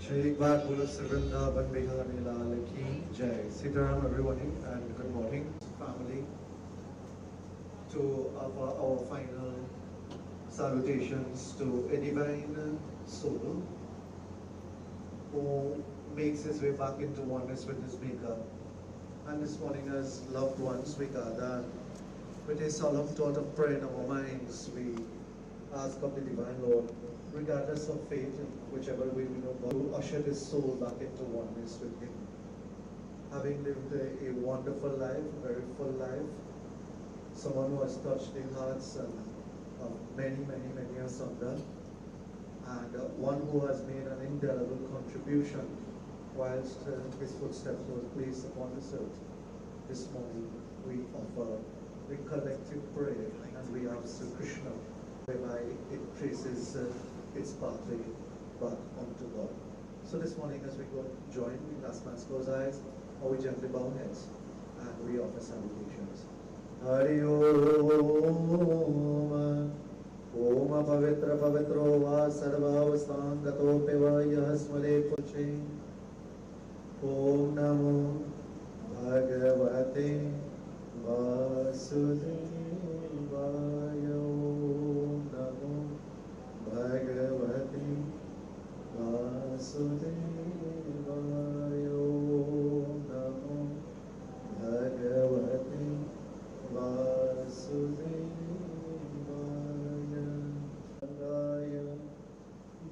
एक बार बोलो वृंदावन बिहारी लाल की जय. Sitaram everyone and good morning family to our final salutations to a divine soul who makes his way back into oneness with his maker. And this morning as loved ones we gather with a solemn thought of prayer in our minds. We ask of the divine Lord, regardless of fate, in whichever way we know God, to usher his soul back into oneness with him. Having lived a wonderful life, a very full life, someone who has touched the hearts of many asunder, and one who has made an indelible contribution whilst his footsteps were placed upon this earth. This morning we offer a collective prayer and we ask Krishna whereby it traces its pathway back onto God. So this morning as we go join, we last man's close eyes, or we gently bow heads and we offer salutations. Hari Om. Om Pavitra Pavitro Va Sarvavastan Gato Peva Yasmale Puche. Om Namo Bhagavate Vasudevaya. Om Namo Bhagavate Vasudevaya. Om Namo Bhagavate Vasudevaya.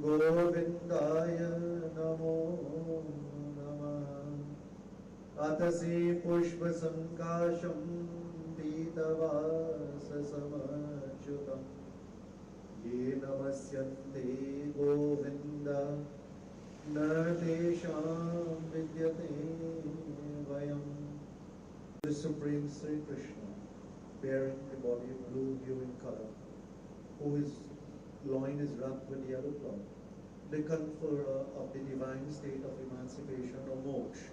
Govindaya Namo Namah. Atasi Pushpa Sankasham Pitavasa Samachutam. Ye Namasyante Govinda Natesham Vidyate Vayam. The Supreme Sri Krishna, bearing the body of blue hue in color, whose loin is wrapped with yellow cloth, the conferrer of the divine state of emancipation or moksha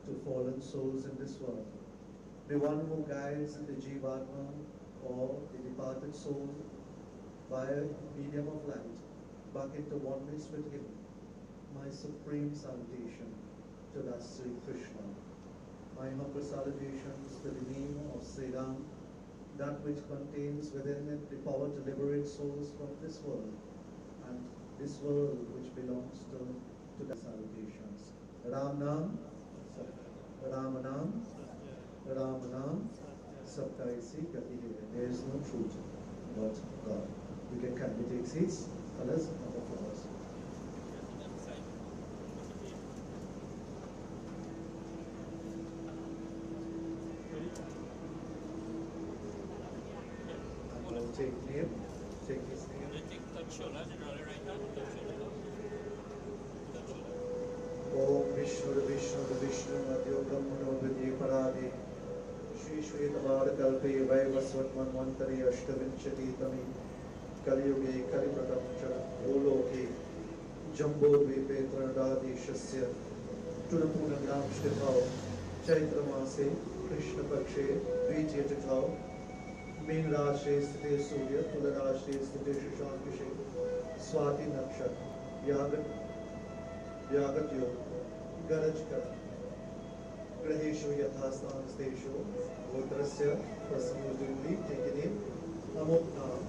to fallen souls in this world, the one who guides the Jivatma or the departed soul via medium of light back into oneness with him. My supreme salutation to that Sri Krishna. My humble salutations to the name of Sri Ram, that which contains within it the power to liberate souls from this world and this world which belongs to the salutations. Ram Nam, Ram Nam, Ram Nam, Sabka Isi Gati Hai. There is no truth but God. You can kindly take seats, colors of the flowers. Take name, take his name. Om Vishnu Vishnu Madhyo Brahmano Vidye Parade Shri Shvetavar Kalpe Vaivasvat Manvantari Ashtavinchati Tami Kaliyuge Kalipratam Chara Oloke Jambo Dvipe Tranadadi Shasya Tunapunagram Shtithao Chaitramase Krishna Pakshe Vijay Jithao mean राशि स्थिति सूर्य तुल राशि स्थिति शशांक विषय स्वाति नक्षत्र व्यागत योग गरज कर ग्रहेशु यथास्थान स्तेषु गोत्रस्य प्रसन्नोजुली. Take a name, Amok Nam,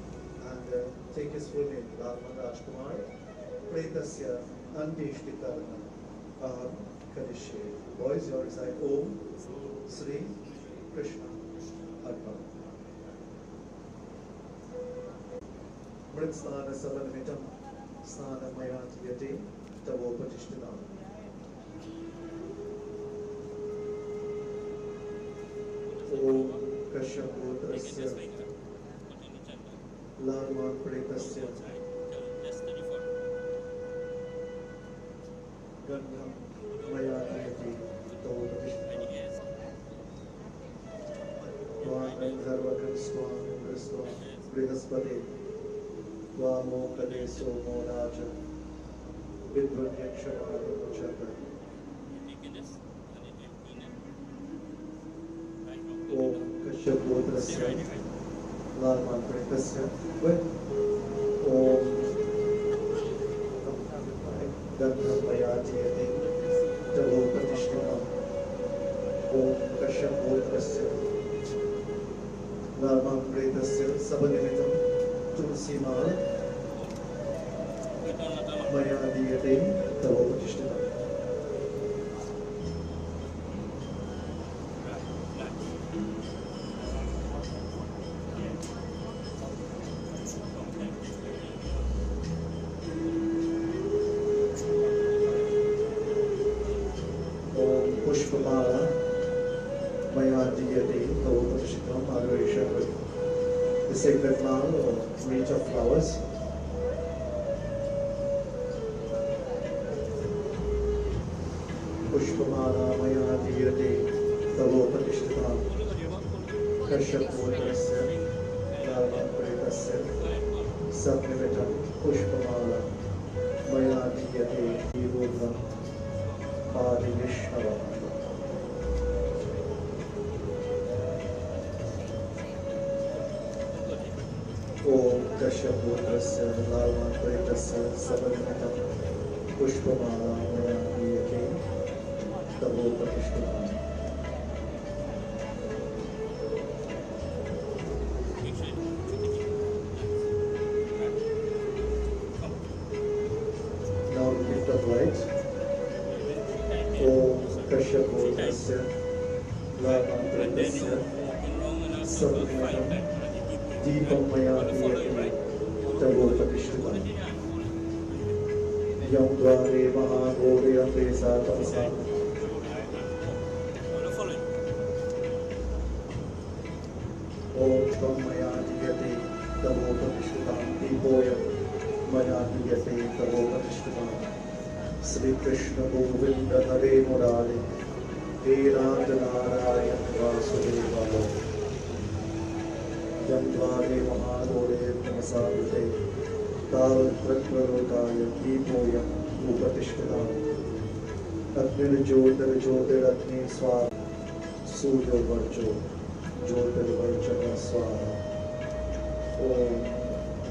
and take his full name, Lalman Rajcoomar. Pretasya Antishti Karna Aham Kadishe. Boys, you recite Om Sri Krishna Arpan. Mritsthana Savanamitam Snana Mayanti Yate Tavopatishtinam. Om Kashyapurasya Lalman Pretasya Gandham Mayanti Yate Tavopatishtinam. Tvam Engarvakan Swam Indristvam Brihaspati Vamo Kadeso Moraja Vidvanyakshamari Chakra. Om Kashyapurasya Lalman Pretasya Om गन्धमयाचेते तवोपतिष्ठितम् ॐ कश्यपोत्रस्य लाल्मान् प्रेतस्य सबनिमित्तं तुलसीमाल मया दीयते तवोपतिष्ठितम् पुष्पमाला मया दीयते तवोपतिष्ठितम् adoration with the sacred mala or wreath of flowers. पुष्पमाला मया दीयते तवोपतिष्ठितम् कश्यपोत्रस्य लाल्मान् प्रेतस्य सबनिमित्तं पुष्पमाला मया दीयते ईवोधम् आदिविष्णवः ॐ कश्यपोत्रस्य लाल्मान् प्रेतस्य सबनिमित्तं पुष्पमाला मया दीयते तवोपतिष्ठितम् Now gift of light. ॐ कश्यपोत्रस्य लाल्मान् प्रेतस्य सबनिमित्तं दीपं मया दीयते तवोपतिष्ठितम् यं द्वारे महाघोरे अप्रेसा तपसा ॐ त्वं मया दीयते तवोपतिष्ठितम् दीपोऽयं मया दीयते तवोपतिष्ठितम् श्री कृष्ण गोविंद हरे मुरारे हे नाथ नारायण वासुदेवाय यं द्वारे महाघोरे तमसावृते तावत्प्रज्वलोकाय दीपोऽयम् उपतिष्ठितम् अग्निर्ज्योतिर्ज्योतिरग्निः स्वाहा सूर्यो वर्चो ज्योतिर्वर्चः स्वाहा ॐ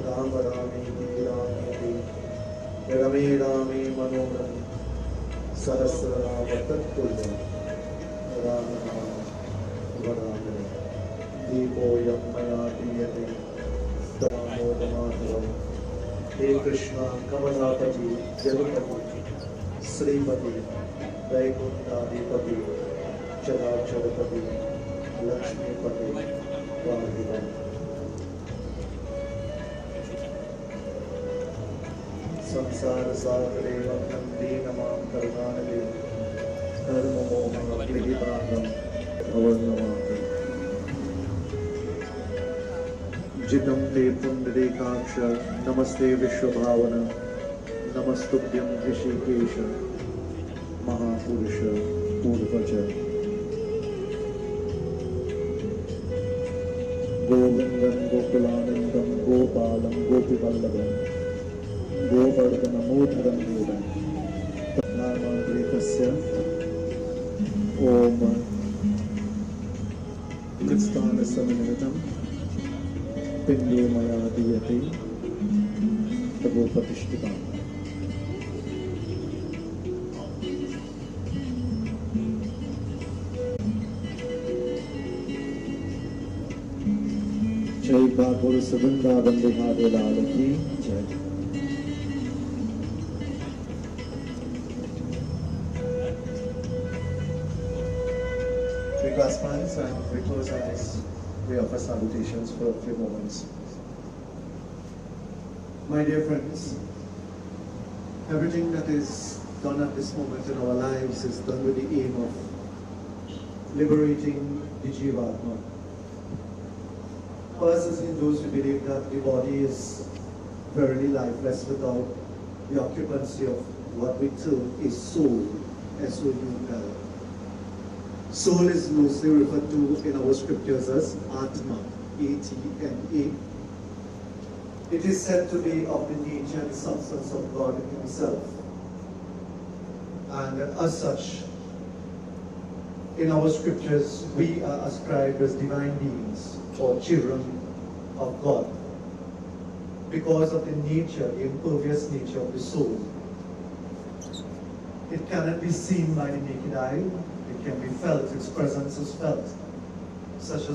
राम रामेति रामेति रमे रामे मनोरमे सहस्रनाम तत्तुल्यं राम नाम वरानने दीपोऽयं मया दीयते दामोदमाधवम् हे कृष्ण कमलापति जगपति श्रीपति वैकुंठाधिपति चराचरपति लक्ष्मीपति वाहिवम् संसार सागरे वन्दे नमां करुणानिधे धर्ममोहनविहिताङ्गम् अवर्णमामि जितं ते पुण्डरीकाक्ष नमस्ते विश्वभावन नमस्तुभ्यं ऋषिकेश महापुरुष पूर्वज गोविन्दं गोकुलानन्दं गोपालं गोपीवल्लभम् गोवर्धनमोधरं देवं लाल्मान् प्रेतस्य ॐ मृत्स्थानसमनिमित्तं पिण्डो मया दीयते तवोपतिष्ठितम् जय बाबुल वृंदावन बिहारी लाल की जय। We clasp hands and we close our eyes. We offer salutations for a few moments. My dear friends, everything that is done at this moment in our lives is done with the aim of liberating the Jivatma. Us as Hindus, we believe that the body is verily lifeless without the occupancy of what we term is soul, S-O-U-L. Soul is mostly referred to in our scriptures as Atma, A-T-M-A. It is said to be of the nature and substance of God Himself. And as such, in our scriptures, we are ascribed as divine beings or children of God because of the nature, the impervious nature of the soul. It cannot be seen by the naked eye. It can be felt. Its presence is felt, such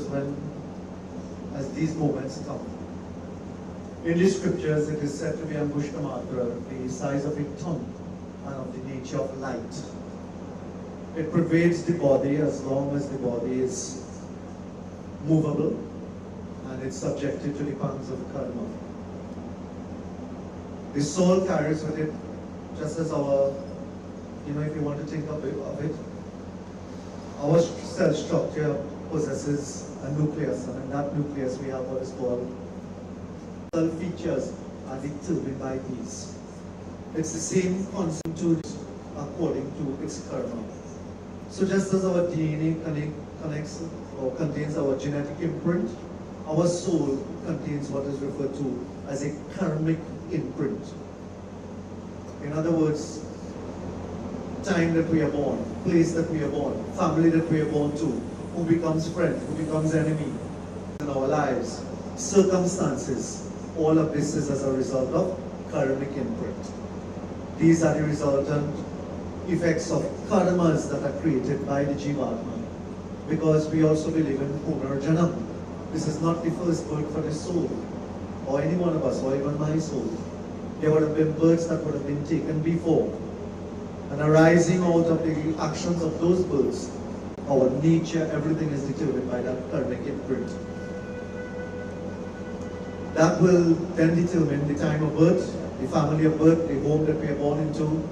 as these moments come. In the scriptures, it is said to be Angushtamatra, the size of a tongue, and of the nature of light. It pervades the body as long as the body is movable, and it's subjected to the pangs of karma. The soul carries with it, just as our, if you want to think of it, our cell structure possesses a nucleus, and in that nucleus we have what is called cell features are determined by these. It's the same concept according to its karma. So just as our DNA connects or contains our genetic imprint, our soul contains what is referred to as a karmic imprint. In other words, time that we are born, place that we are born, family that we are born to, who becomes friend, who becomes enemy in our lives, circumstances, all of this is as a result of karmic imprint. These are the resultant effects of karmas that are created by the Jivatma, because we also believe in Punarjanam. This is not the first birth for the soul, or any one of us, or even my soul. There would have been births that would have been taken before, and arising out of the actions of those births, our nature, everything is determined by that karmic imprint. That will then determine the time of birth, the family of birth, the home that we are born into,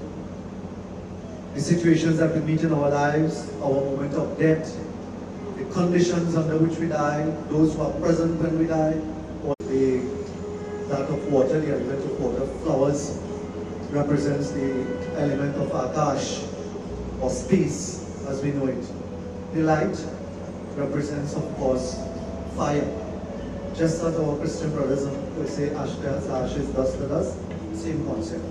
the situations that we meet in our lives, our moment of death, the conditions under which we die, those who are present when we die, or that of water, the element of water. Flowers represents the element of Akash, or space as we know it. The light represents, of course, fire. Just as our Christian brothers will say, ash to ashes, dust to dust, same concept.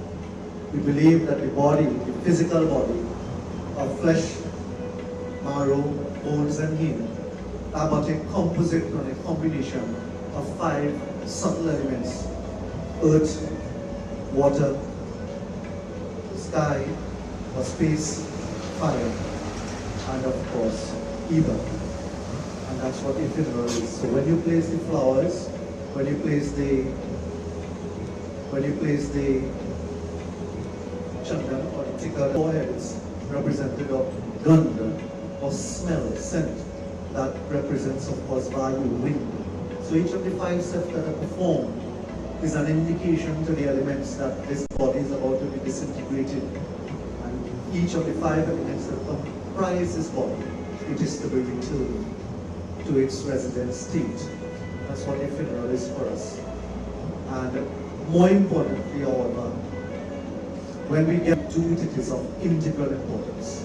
We believe that the body, the physical body, of flesh, marrow, bones and hair, are but a composite and a combination of 5 subtle elements: earth, water, sky or space, fire, and of course, ether. And that's what ephemeral is. So when you place the flowers, when you place the chandan or the tikka, foreheads representative of gandha or smell, scent, that represents of course vayu, wind. So each of the 5 steps that are performed is an indication to the elements that this body is about to be disintegrated. And each of the 5 elements that comprise this body, it is to be returned to its resident state. That's what a funeral is for us. And more importantly, however, when we get to it is of integral importance.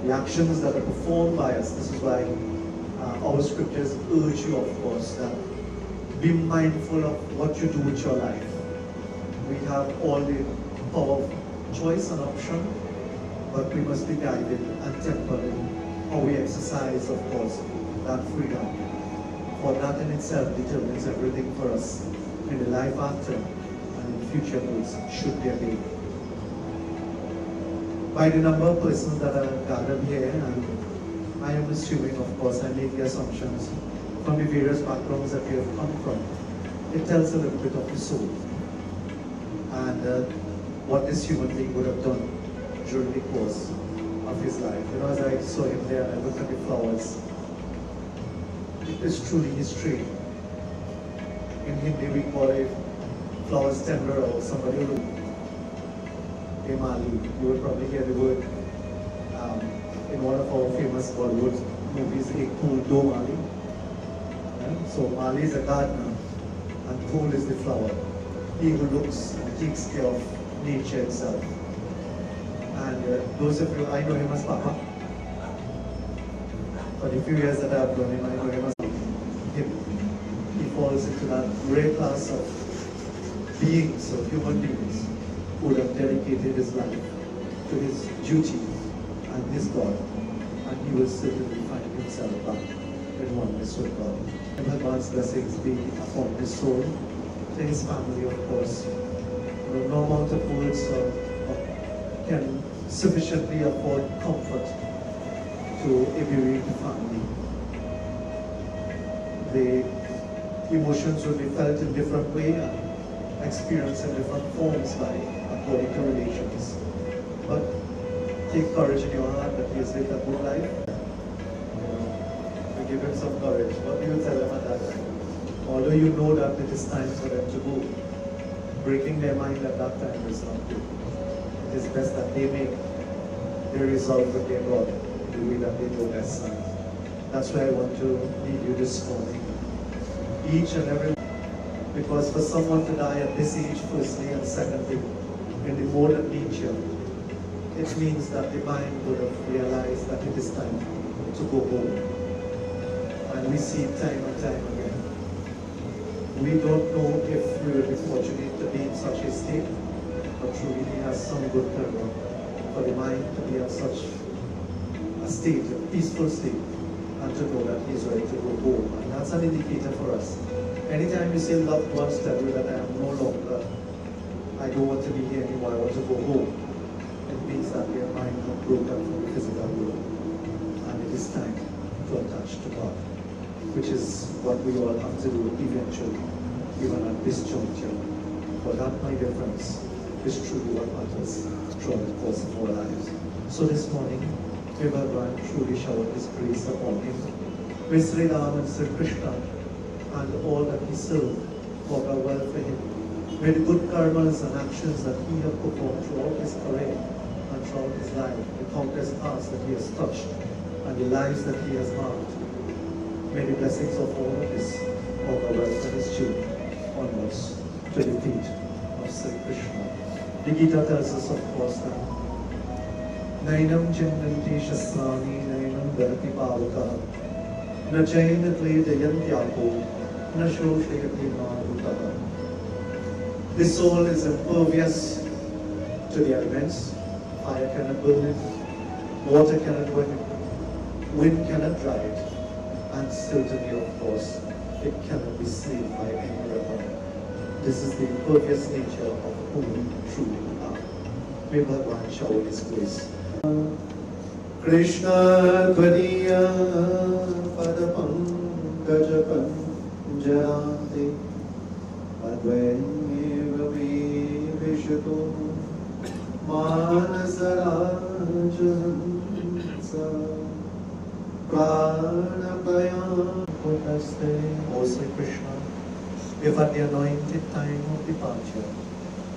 The actions that are performed by us, this is why our scriptures urge you, of course, that be mindful of what you do with your life. We have all the power of choice and option, but we must be guided and tempered in how we exercise, of course, that freedom. For that in itself determines everything for us in the life after and in future goods, should there be. By the number of persons that are gathered here, and I am assuming, of course, I make the assumptions from the various backgrounds that we have come from, it tells a little bit of the soul and what this human being would have done during the course of his life. As I saw him there, I looked at the flowers. It is truly his trade. In Hindi we call it flowers tender, or somebody who Mali. You will probably hear the word in one of our famous Bollywood movies, Ek Phool Do Mali. So Mali is a gardener and Phool is the flower. He who looks and takes care of nature itself. And those of you, I know him as Papa. For the few years that I have known him, I know him as him. He falls into that rare class of beings, of human beings, who would have dedicated his life to his duty and his God, and he will certainly find himself back in oneness with God. And God's blessings be upon his soul, to his family, of course. No amount of words can sufficiently afford comfort to a bereaved family. The emotions will be felt in different way and experienced in different forms by according to relations. But take courage in your heart that he has lived a good life. We give him some courage. What do you tell them at that time? Although you know that it is time for them to go, breaking their mind at that time is not good. It is best that they make their resolve with their God in the way that they know best. That's why I want to lead you this morning. Each and every, because for someone to die at this age, firstly, and secondly, in the modern nature, it means that the mind would have realized that it is time to go home. And we see it time and time again. We don't know if we will be fortunate to be in such a state, but truly he has some good karma for the mind to be at such a state, a peaceful state, and to know that he's ready to go home. And that's an indicator for us. Anytime you say loved ones tell you that I am no longer, I don't want to be here anymore, I want to go home, it means that their mind has broken from the physical world. And it is time to attach to God, which is what we all have to do eventually, even at this juncture. But that, my dear friends, is truly what matters throughout the course of our lives. So this morning, may Bhagavan truly shower his grace upon him. May Sri Ram and Sri Krishna and all that he served work out well for him. May the good karmas and actions that he has performed throughout his career and throughout his life, the countless hearts that he has touched and the lives that he has marked, may the blessings of all of this work out well for his children onwards to the feet of Sri Krishna. The Gita tells us, of course, that Nainam Chindanti Shastrani Nainam Dharati Pavaka Na Chaina Kledayantyako Na Shoshayati Marutaha. The soul is impervious to the elements. Fire cannot burn it, water cannot burn it, wind cannot dry it, and certainly, of course, it cannot be slain by any weapon. This is the impervious nature of who we truly are. May Bhagavan shower his grace. Krishna Tvadiya Padapankaj Panjarante Advaineva Vishatu Manasarajansa Pranapaya Putaste. O Sri Krishna, if at the anointed time of departure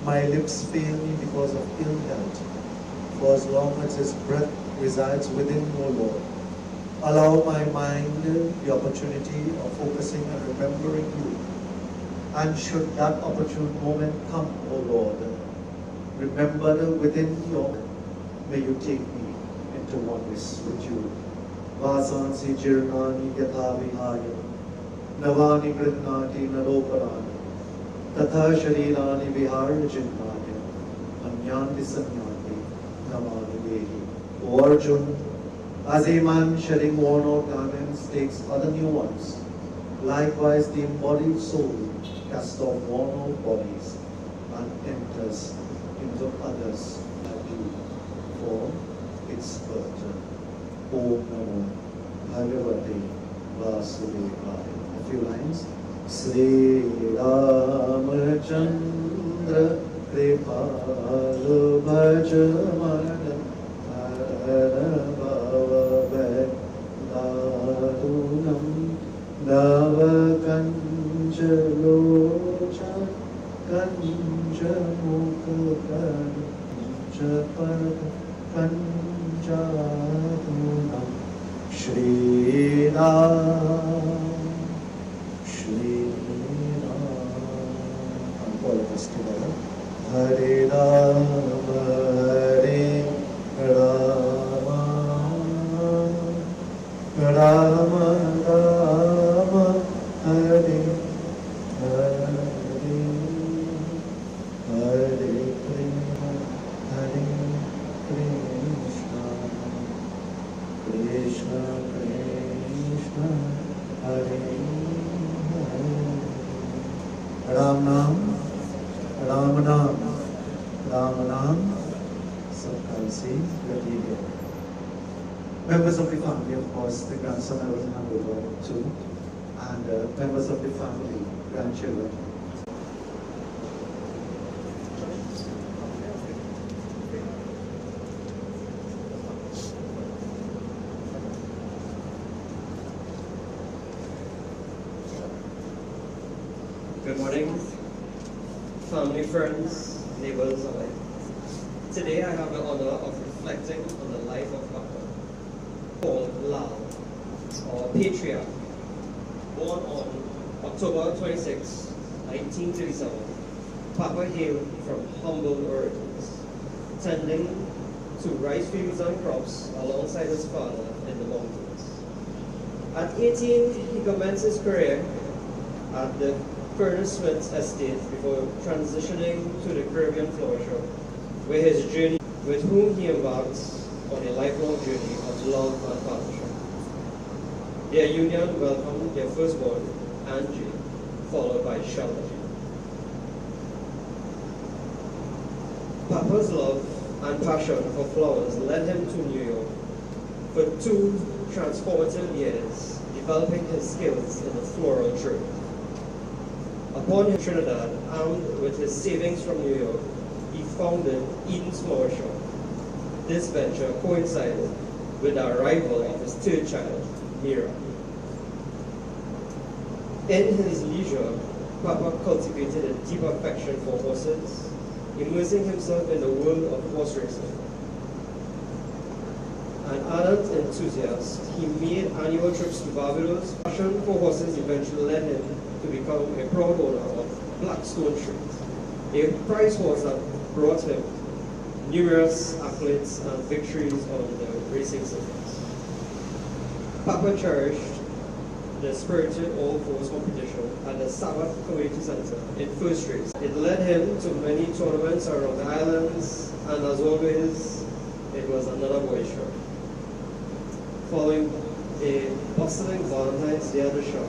my lips fail me because of ill health, for as long as his breath resides within, O Lord, allow my mind the opportunity of focusing and remembering you. And should that opportune moment come, O Lord, remember within your, may you take me into oneness with you. Vasansi jirnani yatha vihaya navani gridnati naroparani tatha sharirani vihara jinnaya anyanti sanyanti namani dehi. O Arjun, as a man shedding worn-out garments takes other new ones, likewise the embodied soul casts off worn-out bodies and enters into others due for its birth. Om Namo Bhagavate Vasudevaya. A few lines. Sri Ramachandra Kripalu Bhajamana Bhavarunam Navakanjalocha Kanjamukha Kanjadunam Shri Ram Shri Ram. And all of us together. Hare Rama Hare Rama Rama Rama Hare Hare Hare Krishna Hare Krishna Krishna Krishna Hare Hare. Ram Nam Ram Nam Ram Nam some currency that he gave. Members of the family, of course, the grandson I will hand over to, and members of the family, grandchildren. Good morning, family, friends, neighbors alike. Today I have the honor of reflecting on the life of Papa, called Lal, or patriarch, born on October 26, 1937. Papa hailed from humble origins, tending to rice fields and crops alongside his father in the mountains. At 18, he commenced his career at the Furnace Smith's estate before transitioning to the Caribbean flower shop, where his journey, with whom he embarked on a lifelong journey of love and partnership. Their union welcomed their firstborn, Angie, followed by Sheldon. Papa's love and passion for flowers led him to New York for 2 transformative years, developing his skills in the floral trade. Upon his Trinidad, armed with his savings from New York, he founded Eden's Flower Shop. This venture coincided with the arrival of his 3rd child, Mira. In his leisure, Papa cultivated a deep affection for horses, immersing himself in the world of horse racing. An ardent enthusiast, he made annual trips to Barbados. Passion for horses eventually led him to become a proud owner of Blackstone Street, a prize horse that brought him numerous accolades and victories on the racing circuits. Papa cherished the spirited all-fours competition at the Sabbath Community Center in first race. It led him to many tournaments around the islands, and as always, it was another boy show. Following a bustling Valentine's Day at the shop,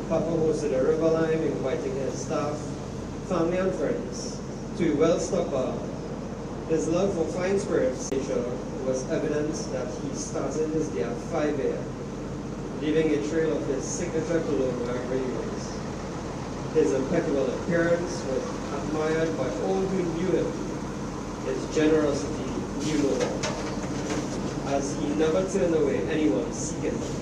Papa hosted a river lime, inviting his staff, family and friends to a well-stocked bar. His love for fine spirits nature was evident that he started his day at 5 a.m., leaving a trail of his signature cologne wherever he was. His impeccable appearance was admired by all who knew him. His generosity knew no bounds, as he never turned away anyone seeking him.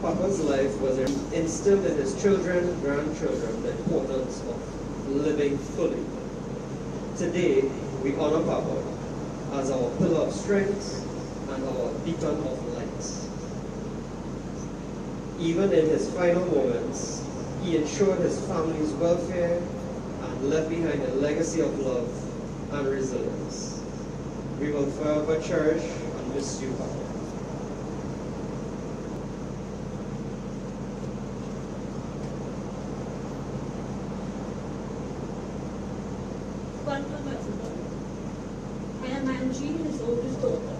Papa's life was instilled in his children and grandchildren the importance of living fully. Today, we honor Papa as our pillar of strength and our beacon of light. Even in his final moments, he ensured his family's welfare and left behind a legacy of love and resilience. We will forever cherish and miss you, Papa. I am Angie, his oldest daughter.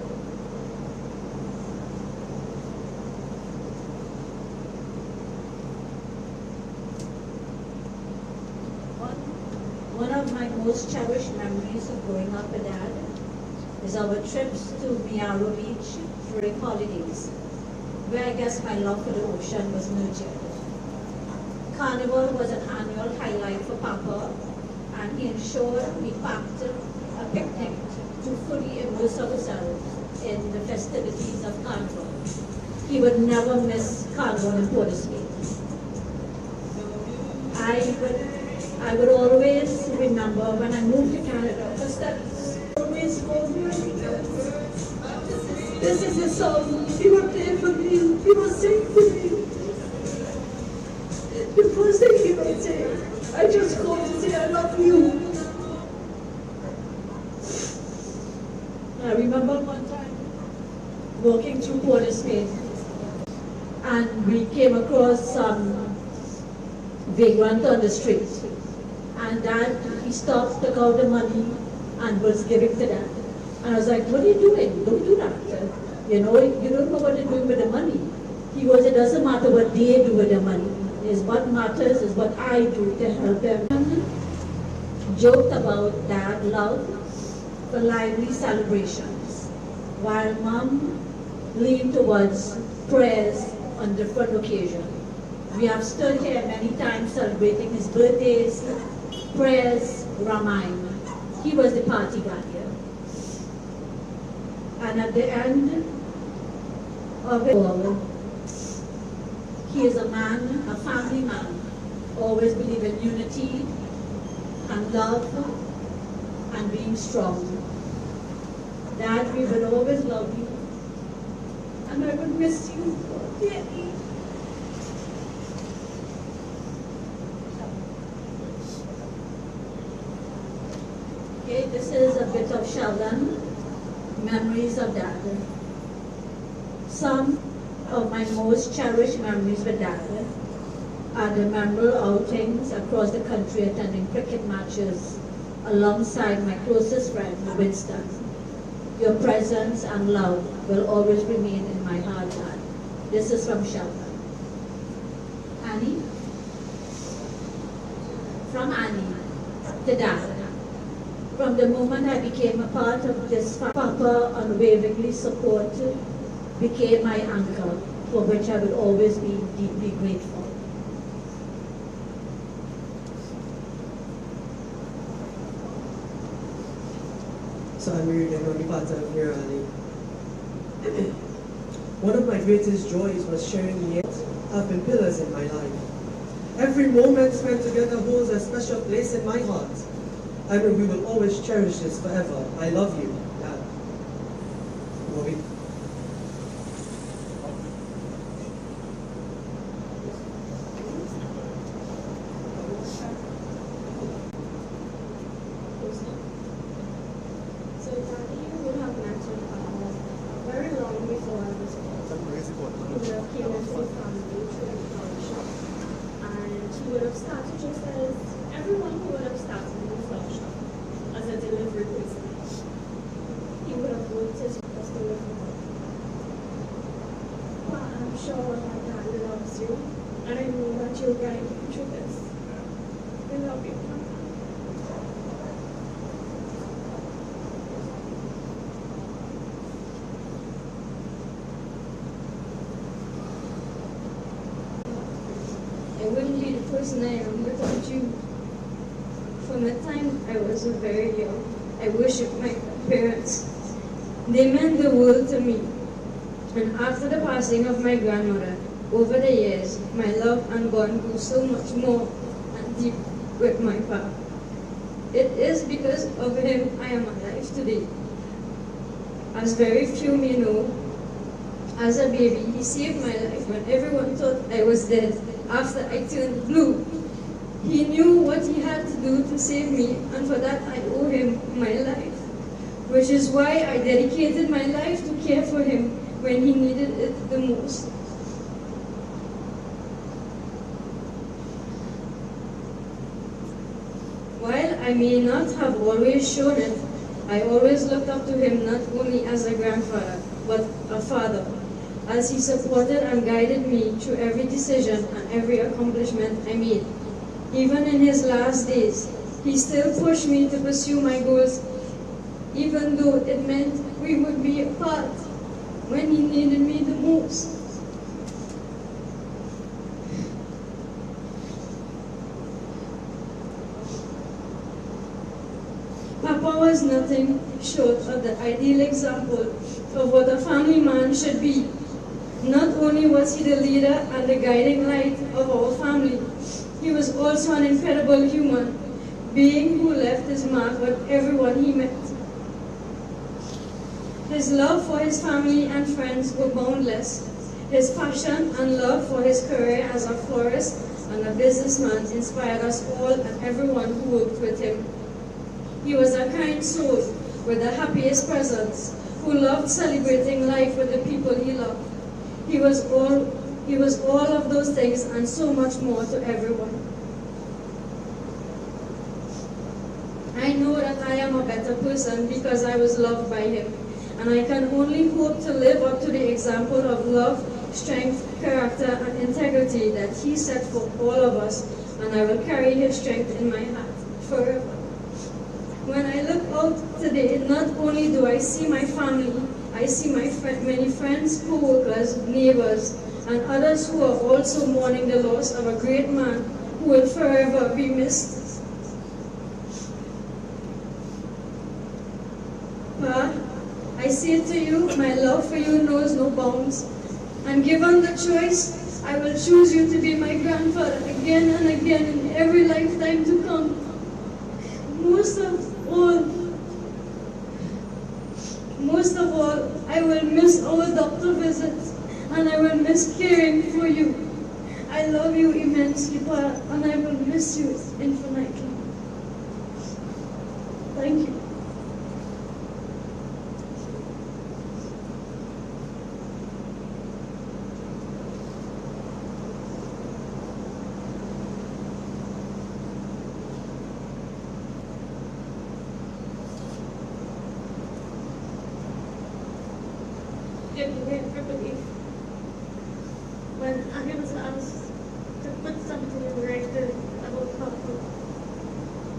One of my most cherished memories of growing up with Dad is our trips to Miaro Beach during holidays, where I guess my love for the ocean was nurtured. Carnival was an annual highlight for Papa, and he ensured we packed a picnic to fully immerse ourselves in the festivities of Carnival. He would never miss Carnival in Port of Spain. I would always remember when I moved to Canada for studies. Always called me. This is his song. He would play for me. He would sing for me. The first thing he would say, I just called to say I love you. I remember one time walking through Port of Spain, and we came across some vagrant on the street. And Dad, he stopped, took out the money, and was giving to them. And I was like, what are you doing? Don't do that. You know, you don't know what they're doing with the money. He goes, it doesn't matter what they do with the money. It's what matters is what I do to help them. joked about Dad love for lively celebrations, while Mom leaned towards prayers on different occasions. We have stood here many times celebrating his birthdays, prayers, Ramayana. He was the party guy here. And at the end of it all, he is a man, a family man, always believe in unity and love and being strong. Dad, we will always love you, and I will miss you dearly. Okay, this is a bit of Sheldon, memories of Dad. Some of my most cherished memories with Dad are the memorable outings across the country attending cricket matches alongside my closest friend, Winston. Your presence and love will always remain in my heart, Dad. This is from Sheldon. Annie? From Annie to Dad. From the moment I became a part of this, Papa unwaveringly supported, became my anchor, for which I will always be deeply grateful. So I'm reading on the part of here, Ali. One of my greatest joys was sharing the have been pillars in my life. Every moment spent together holds a special place in my heart. I know we will always cherish this forever. I love you, Dad. Bobby. So Daddy would have mentioned very long before I was born. He would have came into the family through the flower shop. And he would have started just as everyone who would have started in the flower shop as a delivery person. He would have worked his best to live with. But I'm sure that Dad loves you, and I know that you'll guide him through this. I love you, Papa. I wouldn't be the person I am without you. From the time I was very young, I worshipped my parents. They meant the world to me. And after the passing of my grandmother, over the years, my love and bond grew so much more and deep with my papa. It is because of him I am alive today. As very few may know, as a baby, he saved my life when everyone thought I was dead. After I turned blue, he knew what he had to do to save me, and for that I owe him my life. Which is why I dedicated my life to care for him when he needed it the most. While I may not have always shown it, I always looked up to him not only as a grandfather, but a father, as he supported and guided me through every decision and every accomplishment I made. Even in his last days, he still pushed me to pursue my goals, even though it meant we would be apart when he needed me the most. Papa was nothing short of the ideal example of what a family man should be. Not only was he the leader and the guiding light of our family, he was also an incredible human being who left his mark on everyone he met. His love for his family and friends were boundless. His passion and love for his career as a florist and a businessman inspired us all and everyone who worked with him. He was a kind soul with the happiest presence, who loved celebrating life with the people he loved. He was all of those things and so much more to everyone. I know that I am a better person because I was loved by him, and I can only hope to live up to the example of love, strength, character, and integrity that he set for all of us, and I will carry his strength in my heart forever. When I look out today, not only do I see my family, I see my many friends, co-workers, neighbors, and others who are also mourning the loss of a great man who will forever be missed. Pa, I say to you, my love for you knows no bounds, and given the choice, I will choose you to be my grandfather again and again in every lifetime to come. Most of all, I will miss our doctor visits, and I will miss caring for you. I love you immensely, Pa, and I will miss you infinitely. Thank you. Everybody, when I was asked to put something in writing about Papa,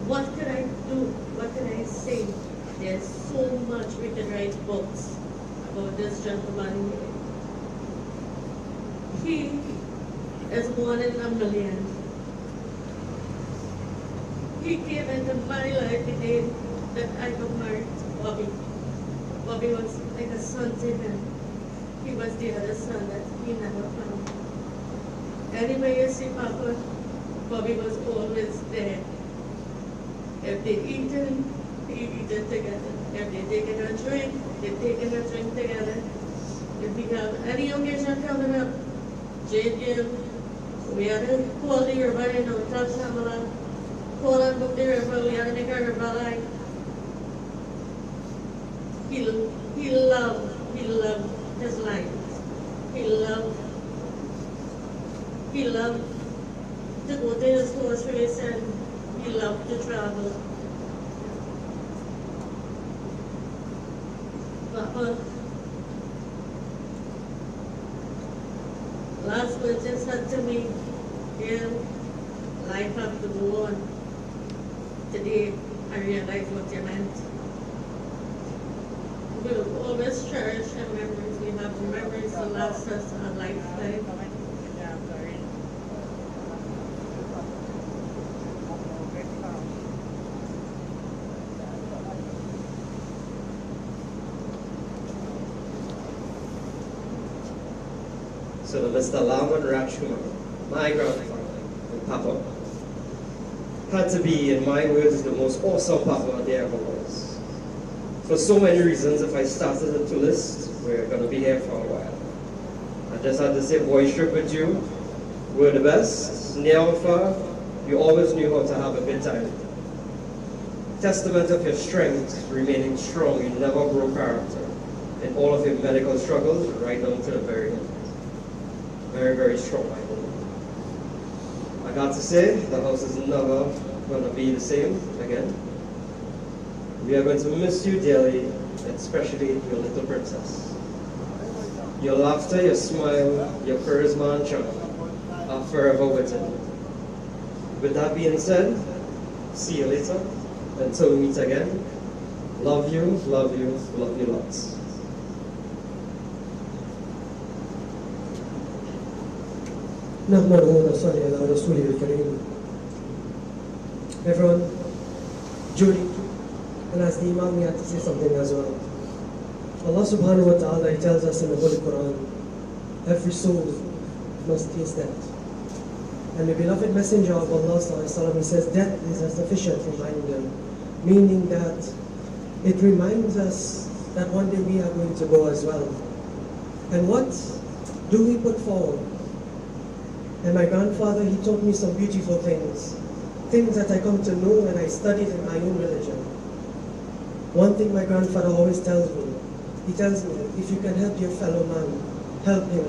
what could I do? What can I say? There's so much we could write books about this gentleman. He is one in a million. He came into my life the day that I got married to Bobby. Bobby was like a son to him. He was the other son that he never found. Anywhere you see Papa, Bobby was always there. If they eaten, they eaten together. If they taken a drink, they taken a drink together. If we have any occasion coming up, JDM, we had to call the river, you know, touch Hamala, call and book the river, we had to make a river line. He loved his lines. He loved to go to his horse race, and he loved to travel. Papa, last words you said to me, Gail, life have to go on. Today, I realize what you meant. We will always cherish our memories. We have memories that last us a lifetime. So Mr. Lalman Rajcoomar, my grandfather and Papa, had to be, in my words, the most awesome Papa there ever was. For so many reasons, if I started to list, we're going to be here for a while. I just had to say, boys, trip with you, we're the best, near and far, you always knew how to have a good time. Testament of your strength, remaining strong, you never broke character in all of your medical struggles, right down to the very end. Very, very strong, I believe. I got to say, the house is never going to be the same again. We are going to miss you dearly, especially your little princess. Your laughter, your smile, your charisma and charm are forever with you. With that being said, see you later. Until we meet again, love you, love you, love you lots. Everyone, Judy, and as the Imam, we have to say something as well. Allah subhanahu wa ta'ala, He tells us in the Holy Quran, every soul must taste death. And the beloved Messenger of Allah sallallahu alaihi wasallam, he says, death is a sufficient reminder, meaning that it reminds us that one day we are going to go as well. And what do we put forward? And my grandfather, he taught me some beautiful things that I come to know and I studied in my own religion. One thing my grandfather always tells me, he tells me, if you can help your fellow man, help him.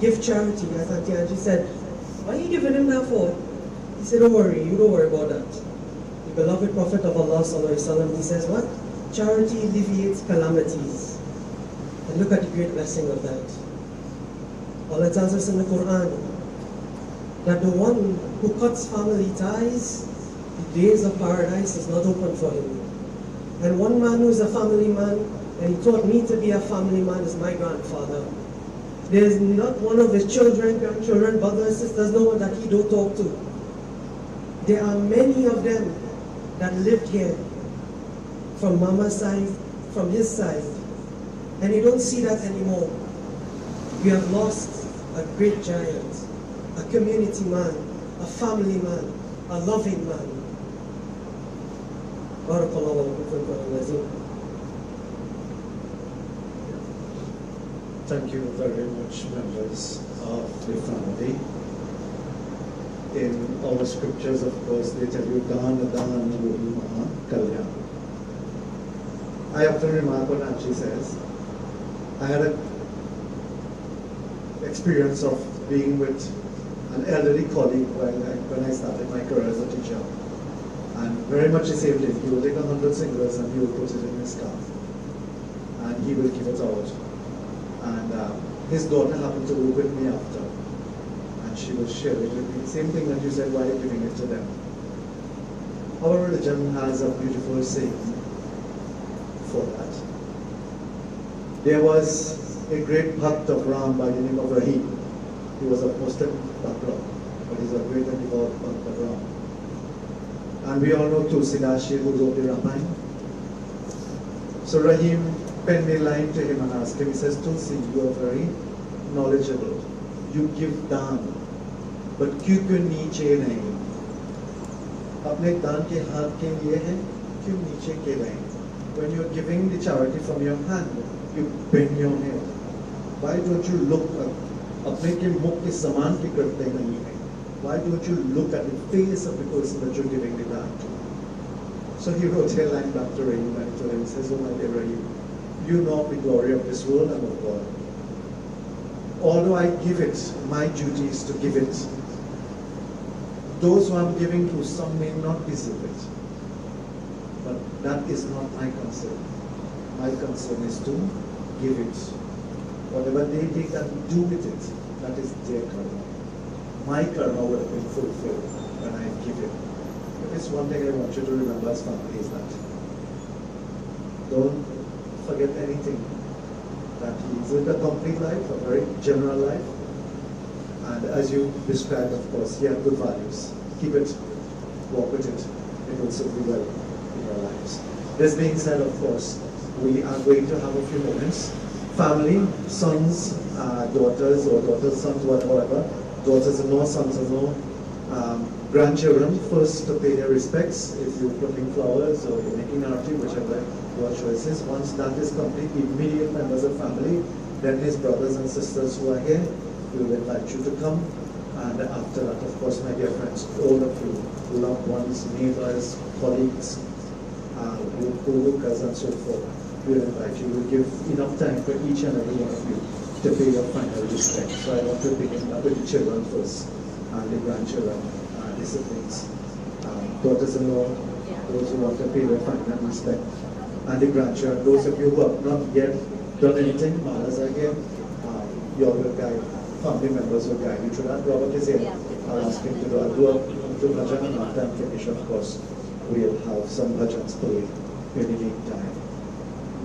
Give charity, as Auntie Angie said. Why are you giving him that for? He said, don't worry, you don't worry about that. The beloved Prophet of Allah sallallahu alaihi wasallam, he says what? Charity alleviates calamities. And look at the great blessing of that. Allah tells us in the Quran that the one who cuts family ties, the days of paradise is not open for him. And one man who's a family man, and he taught me to be a family man, is my grandfather. There's not one of his children, grandchildren, brothers, sisters, no one that he don't talk to. There are many of them that lived here, from mama's side, from his side, and you don't see that anymore. We have lost a great giant, a community man, a family man, a loving man. Thank you very much, members of the family. In our scriptures, of course, they tell you, Dan, Dan, Maha, Kalyan. I often remark what Angie says. I had an experience of being with an elderly colleague when I started my career as a teacher. And very much the same thing. He will take 100 singles and he will put it in his scarf. And he will give it out. And his daughter happened to work with me after. And she was sharing with me. Same thing that you said, why are you giving it to them? Our religion has a beautiful saying for that. There was a great Bhakt of Ram by the name of Rahim. He was of Muslim background, but he's a great and devout Bhakt of Ram. And we all know Tulsidas, who wrote the Ramayana. So Rahim penned a line to him and asked him, he says, Tulsi, you are very knowledgeable. You give दान, but क्यों नीचे नहीं? अपने दान के हाथ के लिए है, क्यों नीचे के नहीं? When you are giving the charity from your hand, you bend your head. Why don't you look at अपने के मुख के समान की करते नहीं है? Why don't you look at the face of the person that you're giving the दान to? So he wrote a line back to Rahim and told him, he says, oh my dear Rahim, you know the glory of this world and of God. Although I give it, my duty is to give it. Those who I'm giving to, some may not deserve it. But that is not my concern. My concern is to give it. Whatever they take and do with it, that is their karma. My karma will have been fulfilled when I give it. If it's one thing I want you to remember as family is that don't forget anything. That he lived a complete life, a very general life. And as you described, of course, he had good values. Keep it, walk with it. It will serve you well in your lives. This being said, of course, we are going to have a few moments. Family, sons, daughters, or daughters, sons, whatever, daughters-in-law, sons-in-law, grandchildren, first to pay their respects. If you're plucking flowers or you're making arti, whichever your choices. Once that is complete, immediate members of family, then his brothers and sisters who are here, we will invite you to come. And after that, of course, my dear friends, all of you, loved ones, neighbors, colleagues, co-workers and so forth, we will invite you. We'll give enough time for each and every one of you to pay your final respect. So I want to begin with the children first, and the grandchildren, the siblings, daughters-in-law, those who want to pay their final respect, and the grandchildren. Those of you who have not yet done anything, mothers are here, your guide, family members will guide you through that. Robert is here. I'll ask him to do bhajan, and after I'm finished, of course, we'll have some bhajans played in the meantime.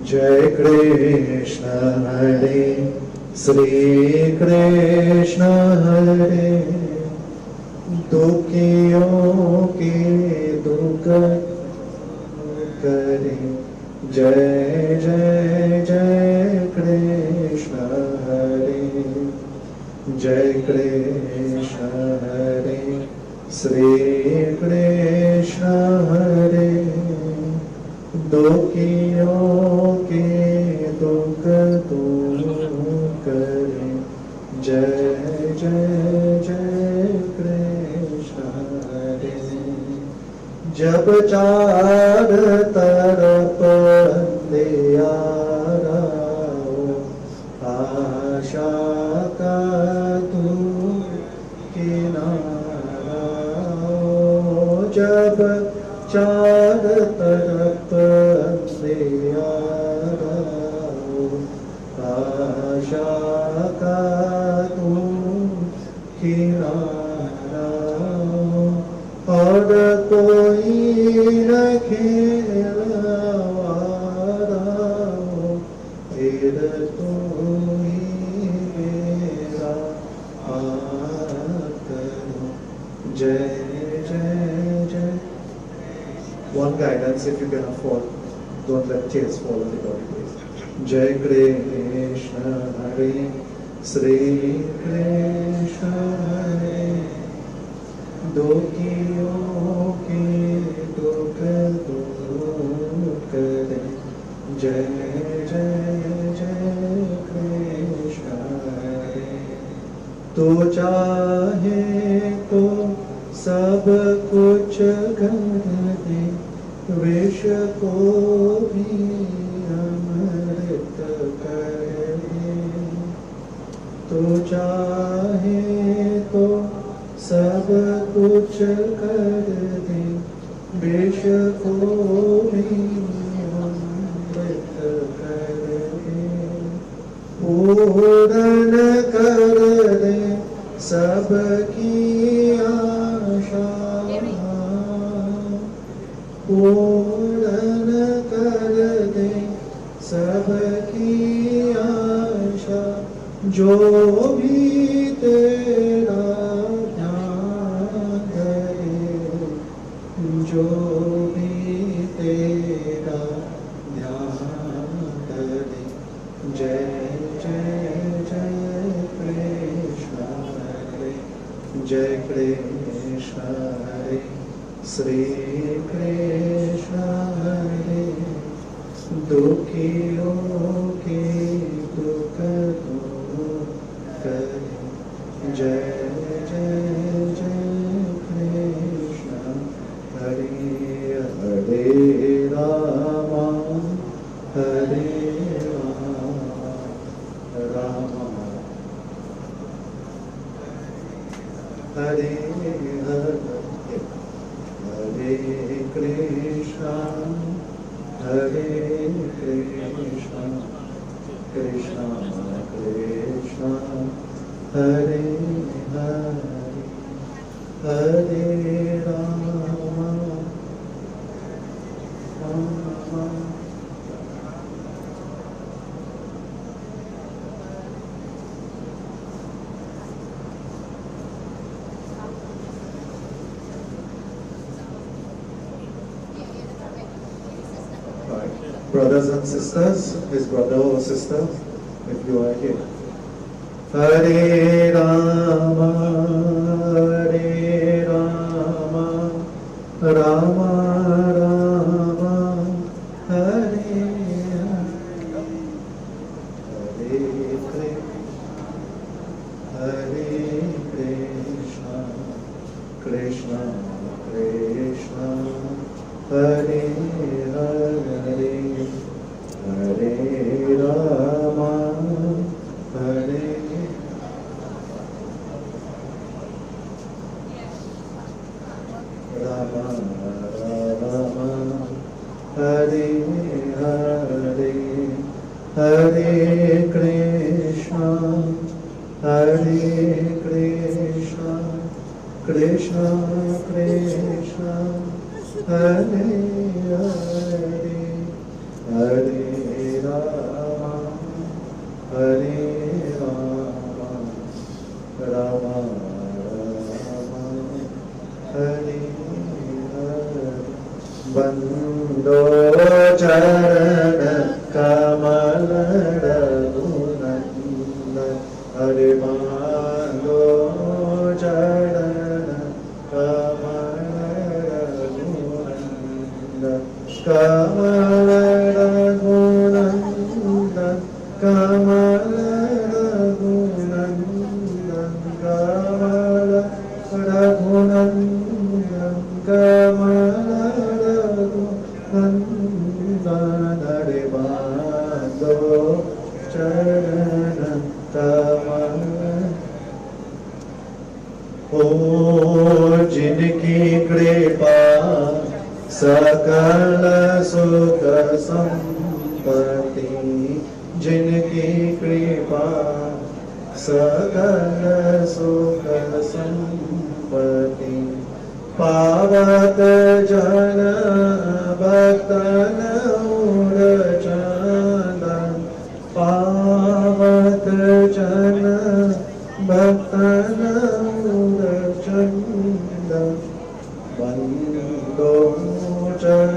Jai Krishna Hare, Sri Krishna Hare, Dukhiyon ke dukh kare. Jai Jai Jai Krishna Hare, Jai Krishna Hare, Sri Krishna Hare, Dukhiyon ke dukh kare. Jai Jai Jai Krishna Hare. जब चार तरफ अंधियारा हो, आशा का तू किनारा हो। जब चार तरफ अंधियारा हो, आशा का तू किनारा हो। और कोई न खेलवाए one guidance if you can afford. Don't let tears fall on the body, please. Jai Krishna Hare Sri Krishna Hare Dukiyon ki dukh dur kare Jai Jai Jai Krishna Hare Tu chahe to sab kuch kar de विष को भी अमृत कर दे तो चाहे तो सब कुछ कर दे विष को भी अमृत कर दे पूर्ण कर दे सबकी आशा पूर्ण कर दे सबकी आशा जो भी तेरा ध्यान करे जो भी तेरा ध्यान करे जय जय जय कृष्ण हरे जय कृष्ण हरे Sri Krishna Hare Dukiyon ki dukh dur kare Jai Jai Jai Krishna Hare Hare Rama Hare Rama Rama Hare Hare Hare Krishna, Hare Krishna, Krishna Krishna, Hare Hare, Hare Rama, Rama. Brothers and sisters, his brother or sister, if you are here. Hare Rama, Hare Rama, Rama Rama, Hare Hare, Hare Krishna, Krishna Krishna, Hare Hare, Hare Rama, Hare Rama, Rama, Hare Hare, Hare Krishna, Hare Krishna, Krishna Krishna, Hare Hare, Hare Rama, Hare Rama, Rama Rama, Hare Hare. Bando Charana Kamal Raghunanda, Hare Bando Charana Kamal Raghunanda, Kamal Raghunanda, Kamal Raghunanda, Kamal Raghunanda, Kamal Raghunanda, Hare Bando Charana Kamal. ओ जिनकी कृपा सकल सुख संपत्ति, जिनकी कृपा सकल सुख संपत्ति, पावत जन भक्तन चंदन, पावत जन भक्तन चंदन, बंदो चरण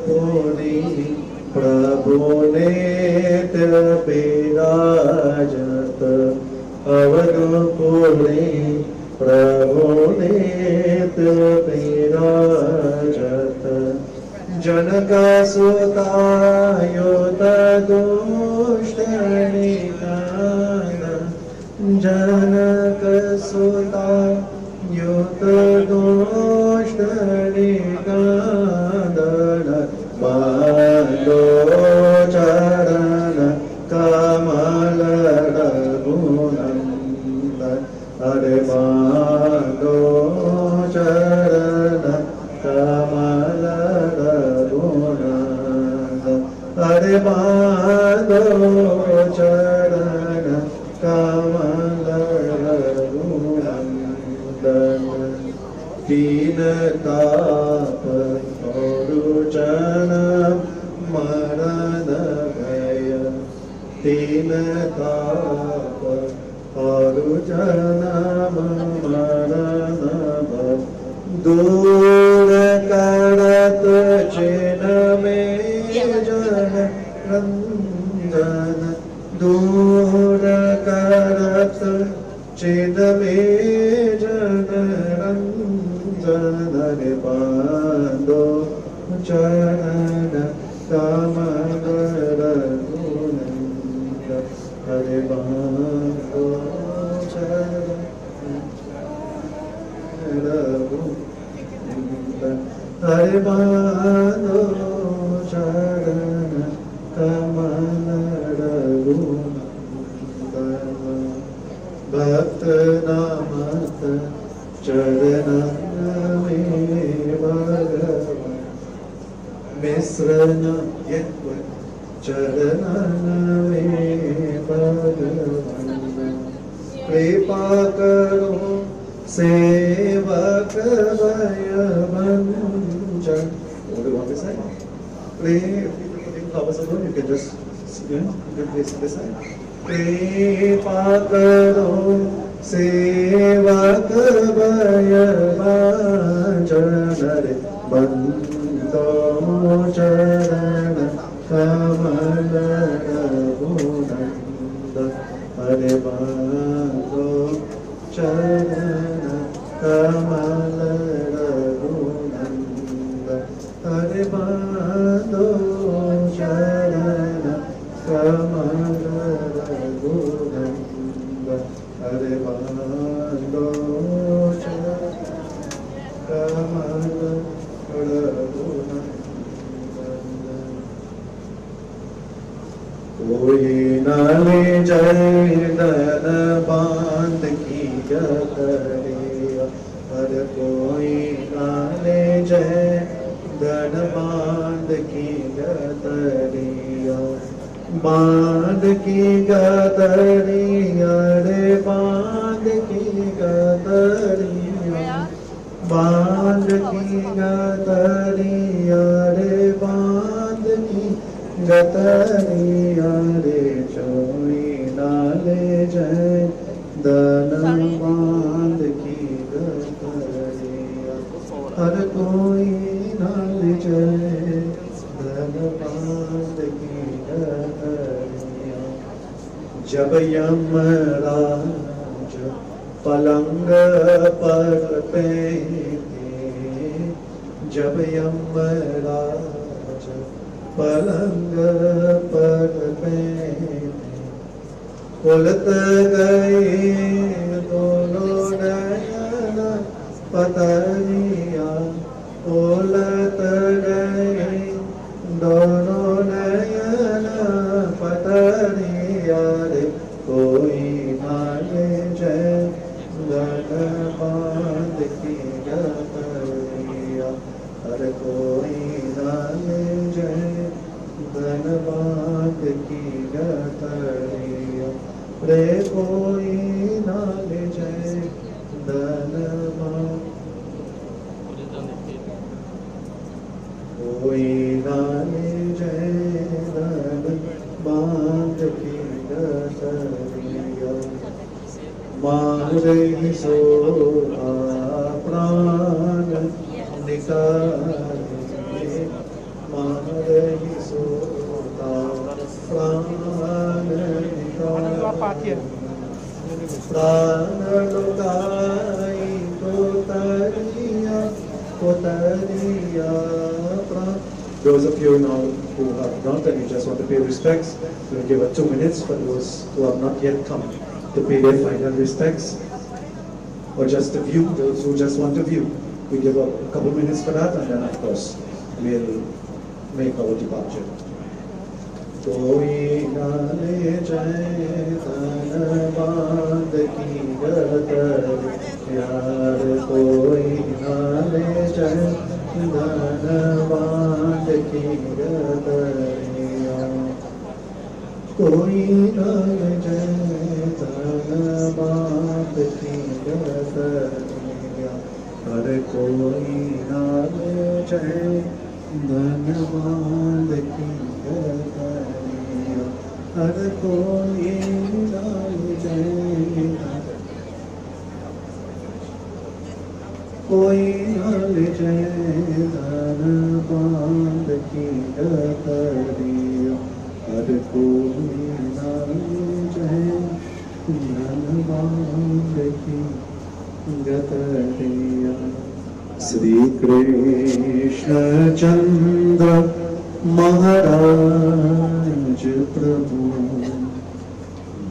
पुरी प्रभु नेत्र विराजत अवधपुरी प्रभु नेत्र विराजत जनक सुतायुत दुष्ट निदान जनक सुता युत दुष्ट निदान बालो चरण कमल रघुनंदन हरे बालो चरण कमल रघुनंदन हरे बालो चरण कमल रघुनंदन दीन ताप और जन्म मरण भय दीन ताप और जन्म मरण भय दूर करत चिन्ह में जन रंजन दूर करत चिन्ह में जन रंजन रे बांधो चरण कमल रघुनंदन हरे बांधो चरण रघुनंदन हरे बांधो चरण कमल रघुनंदन भक्त नामत चरण में भगवान मिश्रण चरण में भगवान कृपा करो सेवक भय भंजन you can just you can place it beside कृपा करो सेवक भय भंजन रे बंदो चरण कमल रघुनंदन हरे बंदो चरण कमल रघुनंदन हरे बंदो चरण कमल रघुनंदन हरे बंदो चरण कमल रघुनंदन कोई न ले जाए धन बांध की गतरिया हर कोई न ले जाए धन बांध की गतरिया बांध की गतरिया रे बांध की गतरिया बांध की गतरिया रे बांध की गतरिया रे चोई नाले जय धन बांध की गतरिया हर कोई नाले जय धन बांध की गतरिया जब यमराज पलंग पर बैठे जब यमराज पलंग पर बैठे उलट गए दोनों नयन पतरिया उलट गए दोनों नयन पतरिया रे कोई नाले जय धन बांध की गतरिया हर कोई नाले जय धन बांध की गतरिया रे कोई नाले जय धन कोई नाले जय धन बांध की गतरिया मारे सो प्राण निकाले Those of you now who have not and you just want to pay respects, we'll give it 2 minutes for those who have not yet come to pay their final respects, or just to view, those who just want to view. We give a couple minutes for that, and then of course we'll make our departure. कोई ना ले जाए तन बांध की गतर यार, कोई ना ले जाए तन बांध की गतर, कोई ना ले जाए तन बांध की गतर, अरे कोई ना ले जाए धन बांध की गतर, अरे कोई ना ले जाए, कोई ना ले जाए धन बांध की गतर, अरे कोई ना ले जाए धन बांध की गतरिया। श्री कृष्ण चंद्र महाराज प्रभु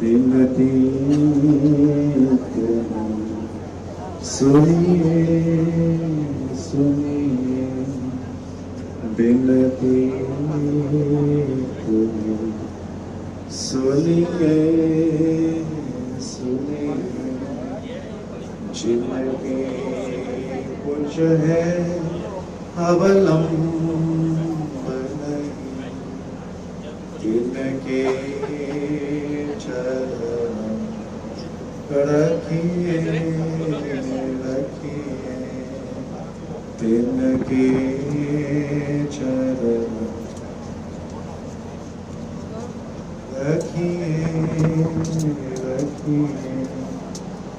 विनती सुनिए सुनिए, विनती सुनिए सुनिए, जिनके कुछ है अवलंबन, जिनके चरण रखिए रखिए, जिनके चरण रखिए रखिए।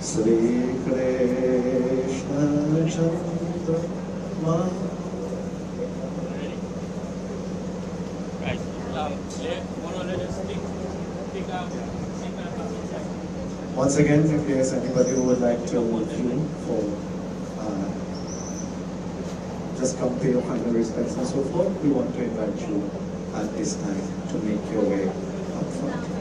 श्री कृष्ण चंद्र Once again, if there's anybody who would like to view for just come pay your final respects and so forth, we want to invite you at this time to make your way up front.